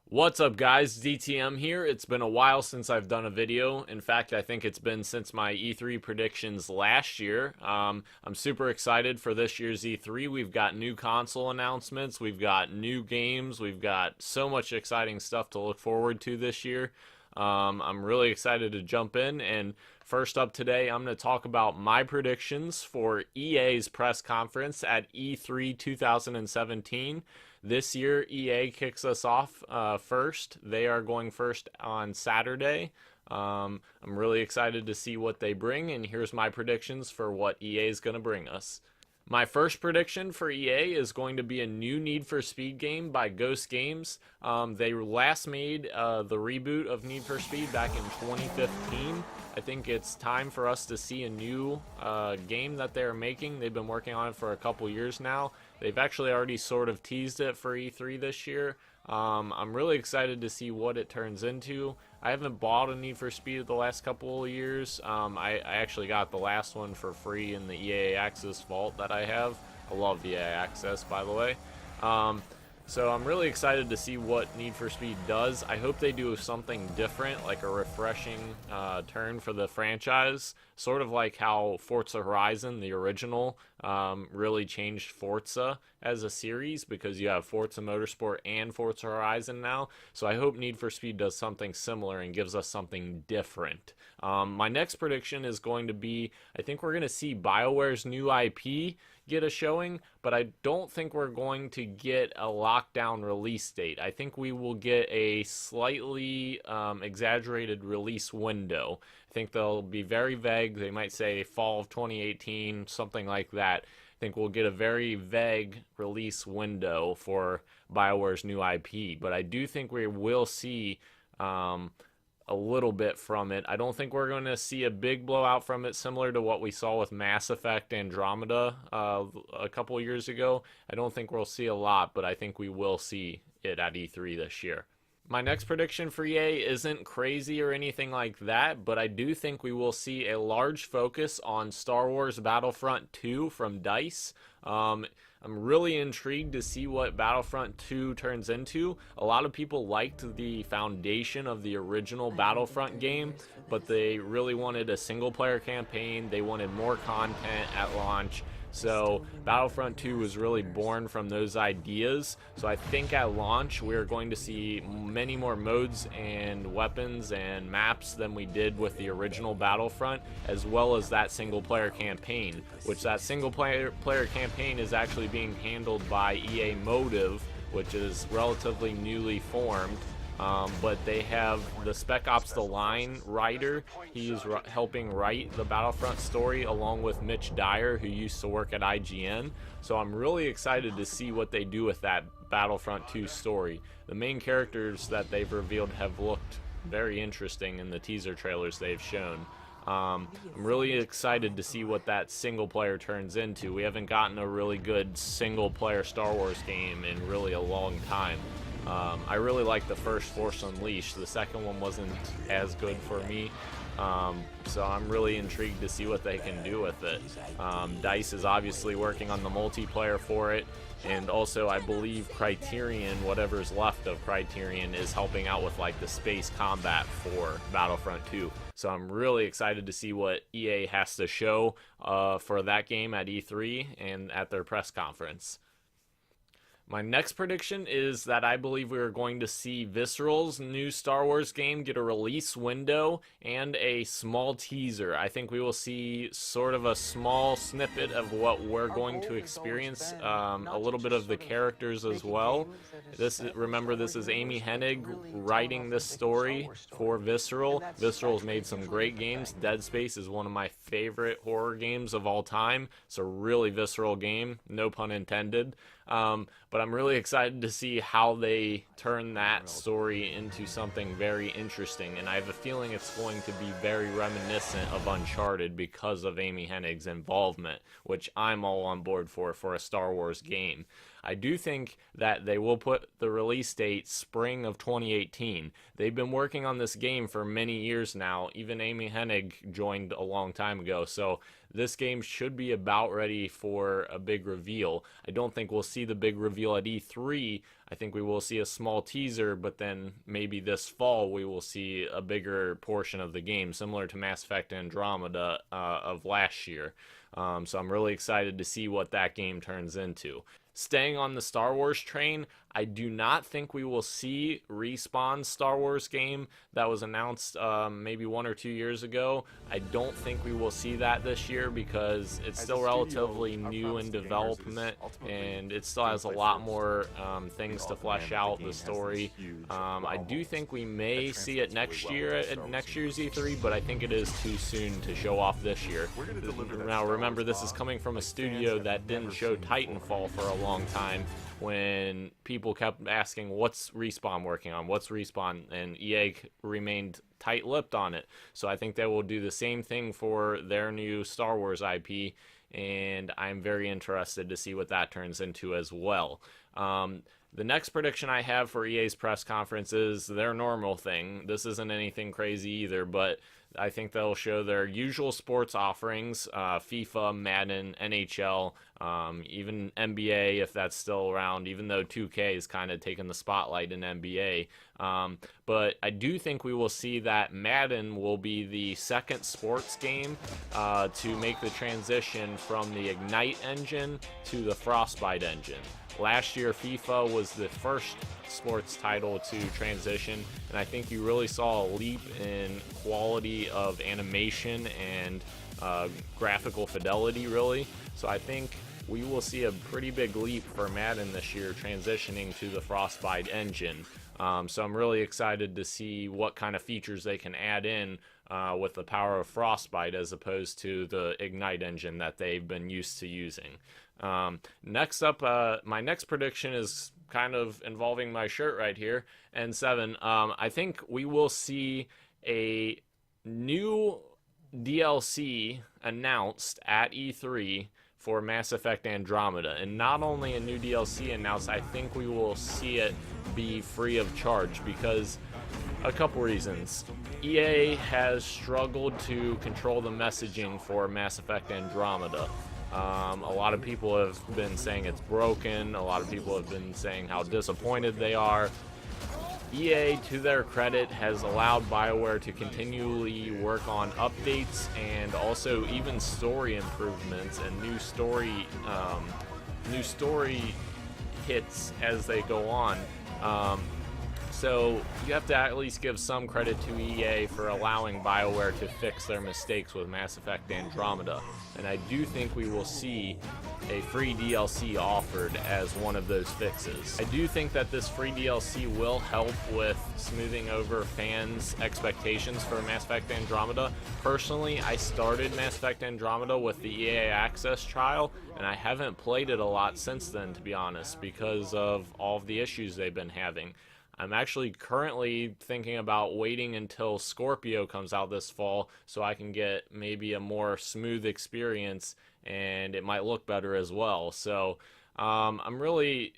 What's up, guys? DTM here. It's been a while since I've done a video. In fact, I think it's been since my E3 predictions last year. I'm super excited for this year's E3. We've got new console announcements, we've got new games, we've got so much exciting stuff to look forward to this year. I'm really excited to jump in. And first up today, I'm going to talk about my predictions for EA's press conference at E3 2017. This year, EA kicks us off first. They are going first on Saturday. I'm really excited to see what they bring, and here's my predictions for what EA is going to bring us. My first prediction for EA is going to be a new Need for Speed game by Ghost Games. They last made the reboot of Need for Speed back in 2015. I think it's time for us to see a new game that they're making. They've been working on it for a couple years now. They've actually already sort of teased it for E3 this year. I'm really excited to see what it turns into. I haven't bought a Need for Speed the last couple of years. I actually got the last one for free in the EA Access vault that I have. I love EA Access, by the way. So I'm really excited to see what Need for Speed does. I hope they do something different, like a refreshing turn for the franchise, sort of like how Forza Horizon, the original, really changed Forza as a series, because you have Forza Motorsport and Forza Horizon now. So I hope Need for Speed does something similar and gives us something different. My next prediction is going to be, I think we're going to see BioWare's new IP get a showing, but I don't think we're going to get a lockdown release date. I think we will get a slightly exaggerated release window. I think they'll be very vague. They might say fall of 2018, something like that. I think we'll get a very vague release window for BioWare's new IP, but I do think we will see a little bit from it. I don't think we're going to see a big blowout from it, similar to what we saw with Mass Effect Andromeda a couple years ago. I don't think we'll see a lot, but I think we will see it at E3 this year. My next prediction for EA isn't crazy or anything like that, but I do think we will see a large focus on Star Wars Battlefront II from DICE. I'm really intrigued to see what Battlefront 2 turns into. A lot of people liked the foundation of the original Battlefront game, but they really wanted a single player campaign. They wanted more content at launch. So Battlefront 2 was really born from those ideas. So I think at launch we're going to see many more modes and weapons and maps than we did with the original Battlefront, as well as that single player campaign, which that single player campaign is actually being handled by EA Motive, which is relatively newly formed. But they have the Spec Ops The Line writer. He's helping write the Battlefront story along with Mitch Dyer, who used to work at IGN. So I'm really excited to see what they do with that Battlefront 2 story. The main characters that they've revealed have looked very interesting in the teaser trailers they've shown. I'm really excited to see what that single player turns into. We haven't gotten a really good single player Star Wars game in really a long time. I really like the first Force Unleashed. The second one wasn't as good for me, so I'm really intrigued to see what they can do with it. DICE is obviously working on the multiplayer for it, and also I believe Criterion, whatever's left of Criterion, is helping out with like the space combat for Battlefront 2. So I'm really excited to see what EA has to show for that game at E3 and at their press conference. My next prediction is that I believe we are going to see Visceral's new Star Wars game get a release window and a small teaser. I think we will see sort of a small snippet of what we're going to experience, a little bit of the characters as well. Remember, this is Amy Hennig writing this story for Visceral. Visceral's made some great games. Dead Space is one of my favorite horror games of all time. It's a really visceral game, no pun intended. But I'm really excited to see how they turn that story into something very interesting, and I have a feeling it's going to be very reminiscent of Uncharted because of Amy Hennig's involvement, which I'm all on board for a Star Wars game. I do think that they will put the release date spring of 2018. They've been working on this game for many years now. Even Amy Hennig joined a long time ago, so this game should be about ready for a big reveal. I don't think we'll see the big reveal at E3. I think we will see a small teaser, but then maybe this fall we will see a bigger portion of the game, similar to Mass Effect Andromeda of last year. So I'm really excited to see what that game turns into. Staying on the Star Wars train, I do not think we will see Respawn's Star Wars game that was announced maybe 1 or 2 years ago. I don't think we will see that this year because it's still relatively new in development, and it still has a lot more things to flesh out the story. I do think we may see it next year at next year's E3, but I think it is too soon to show off this year. Now remember, this is coming from a studio that didn't show Titanfall for a long time, when people kept asking, what's Respawn working on, what's Respawn, and EA remained tight-lipped on it. So I think they will do the same thing for their new Star Wars IP, and I'm very interested to see what that turns into as well. The next prediction I have for EA's press conference is their normal thing. This isn't anything crazy either, but I think they'll show their usual sports offerings, FIFA, Madden, NHL, even NBA if that's still around, even though 2K is kind of taking the spotlight in NBA. But I do think we will see that Madden will be the second sports game to make the transition from the Ignite engine to the Frostbite engine. Last year, FIFA was the first sports title to transition, and I think you really saw a leap in quality of animation and graphical fidelity, really. So I think we will see a pretty big leap for Madden this year transitioning to the Frostbite engine. So I'm really excited to see what kind of features they can add in with the power of Frostbite as opposed to the Ignite engine that they've been used to using. Next up, my next prediction is kind of involving my shirt right here, N7. I think we will see a new DLC announced at E3 for Mass Effect Andromeda, and not only a new DLC announced, I think we will see it be free of charge because a couple reasons. EA has struggled to control the messaging for Mass Effect Andromeda. A lot of people have been saying it's broken. A lot of people have been saying how disappointed they are. EA, to their credit, has allowed BioWare to continually work on updates and also even story improvements and new story hits as they go on. So you have to at least give some credit to EA for allowing BioWare to fix their mistakes with Mass Effect Andromeda. And I do think we will see a free DLC offered as one of those fixes. I do think that this free DLC will help with smoothing over fans' expectations for Mass Effect Andromeda. Personally, I started Mass Effect Andromeda with the EA Access trial, and I haven't played it a lot since then, to be honest, because of all of the issues they've been having. I'm actually currently thinking about waiting until Scorpio comes out this fall so I can get maybe a more smooth experience, and it might look better as well. So I'm really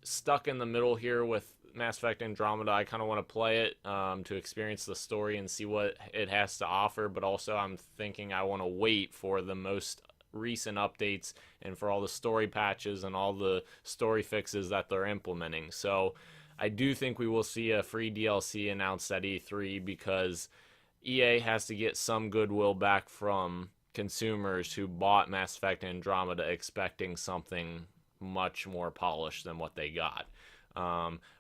stuck in the middle here with Mass Effect Andromeda. I kind of want to play it to experience the story and see what it has to offer, but also I'm thinking I want to wait for the most recent updates and for all the story patches and all the story fixes that they're implementing. So I do think we will see a free DLC announced at E3 because EA has to get some goodwill back from consumers who bought Mass Effect Andromeda expecting something much more polished than what they got.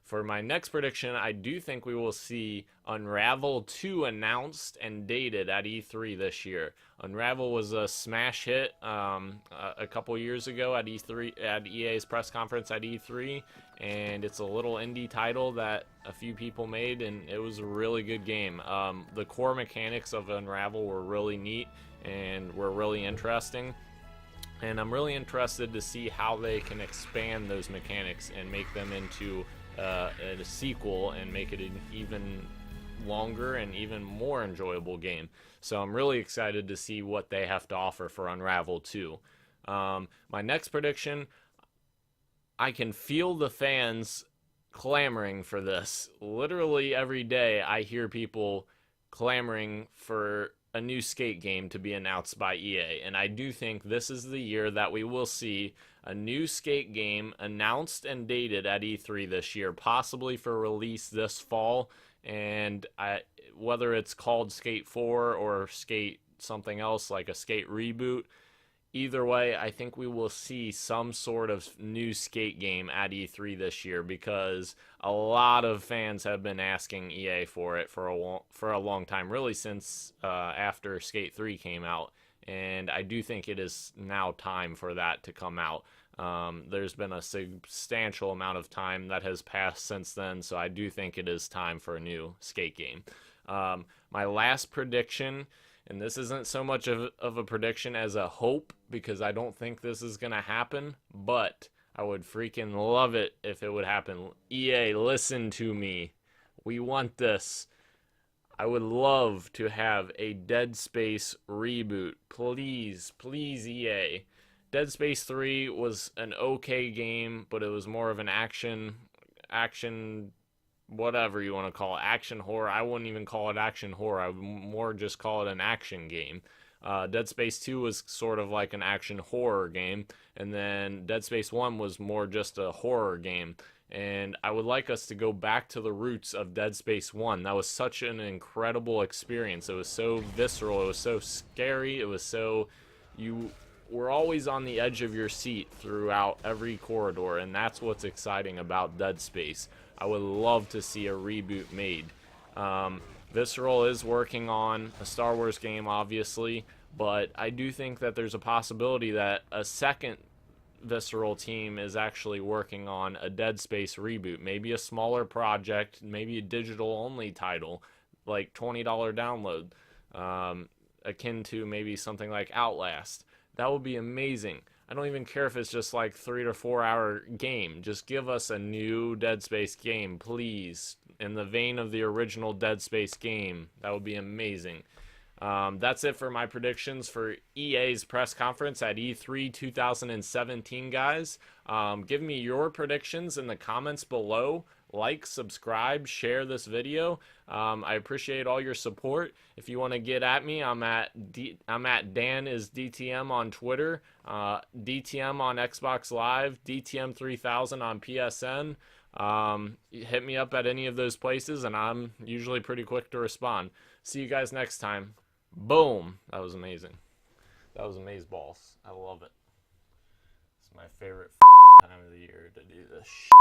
For my next prediction, I do think we will see Unravel 2 announced and dated at E3 this year. Unravel was a smash hit a couple years ago at E3 at EA's press conference at E3, and it's a little indie title that a few people made, and it was a really good game. The core mechanics of Unravel were really neat and were really interesting. And I'm really interested to see how they can expand those mechanics and make them into a sequel and make it an even longer and even more enjoyable game. So I'm really excited to see what they have to offer for Unravel 2. My next prediction, I can feel the fans clamoring for this. Literally every day, I hear people clamoring for a new skate game to be announced by EA. And I do think this is the year that we will see a new skate game announced and dated at E3 this year, possibly for release this fall. And whether it's called Skate 4 or Skate something else like a Skate Reboot, either way, I think we will see some sort of new skate game at E3 this year because a lot of fans have been asking EA for it for a long time, really since after Skate 3 came out. And I do think it is now time for that to come out. There's been a substantial amount of time that has passed since then, so I do think it is time for a new skate game. My last prediction, and this isn't so much of a prediction as a hope because I don't think this is going to happen, but I would freaking love it if it would happen. EA, listen to me. We want this. I would love to have a Dead Space reboot. Please, please, EA. Dead Space 3 was an okay game, but it was more of an action, whatever you want to call it, action horror. I wouldn't even call it action horror. I would more just call it an action game. Dead Space 2 was sort of like an action horror game, and then Dead Space 1 was more just a horror game. And I would like us to go back to the roots of Dead Space 1. That was such an incredible experience. It was so visceral. It was so scary. It was so... You were always on the edge of your seat throughout every corridor, and that's what's exciting about Dead Space. I would love to see a reboot made. Visceral is working on a Star Wars game, obviously, but I do think that there's a possibility that a second Visceral team is actually working on a Dead Space reboot. Maybe a smaller project, maybe a digital-only title, like $20 download, akin to maybe something like Outlast. That would be amazing. I don't even care if it's just like 3 to 4 hour game. Just give us a new Dead Space game, please. In the vein of the original Dead Space game. That would be amazing. That's it for my predictions for EA's press conference at E3 2017, guys. Give me your predictions in the comments below. Like, subscribe, share this video. I appreciate all your support. If you want to get at me, I'm at DanIsDTM on Twitter, DTM on Xbox Live, DTM3000 on PSN. Hit me up at any of those places, and I'm usually pretty quick to respond. See you guys next time. Boom. That was amazing. That was amazeballs. I love it. It's my favorite time of the year to do this shit.